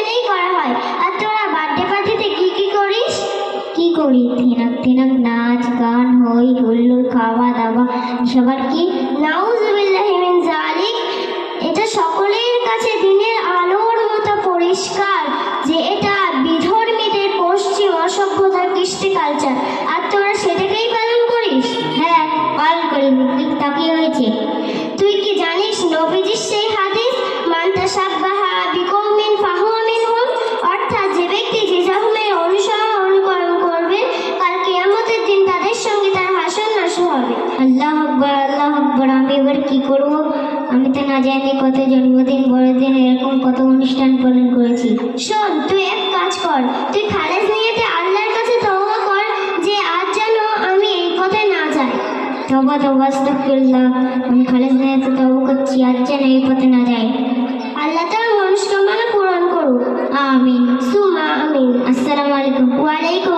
দিনেই করা হয়। আর তোরা বার্থডে পার্টিতে কি কি করিস? কি করি? থিনাক থিনাক নাচ গান হই হুল্লোড়, খাওয়া দাওয়া, সবার কি? নাউজুবিল্লাহি মিন যালিক। এটা সকলের কাছে দিনের আলোর মতো পরিষ্কার যে এটা বিধর্মীদের পশ্চিম অসভ্যতার কৃষ্টি কালচার, আর তোরা সেটাকেই পালন করিস। হ্যাঁ, পালন করি। তা কি হয়েছে? তুই কি জানিস নবীজির সেই হাদিস, মান তাশাব্বাহা বিকওমিন ফাহুয়া মিনহুম, অর্থাৎ যে ব্যক্তি যে ধর্মের অনুকরণ করবে কাল কিয়ামতের দিন তাদের সঙ্গে তার হাসর নাসর হবে। আল্লাহ আকবর, আল্লাহ আকবর। আমি এবার কি করব? আমি তো না জানি কত জন্মদিন, বড়দিন, এরকম কত অনুষ্ঠান পালন করেছি। শোন, তুই এক কাজ কর, তুই খালেজ নিয়েতে আল্লাহর কাছে তওবা কর যে আজ যেন আমি এই পথে না যাই। তওবা তওবা, আস্তাগফিরুল্লাহ। আমি খালেজ নিয়ে তো তওবা করছি, আজ যেন এই পথে না যাই। আল্লাহ তার মনস্কামনা পূরণ করুক। আমিন সুমা আমিন। আসসালামু আলাইকুম। ওয়ালাইকুম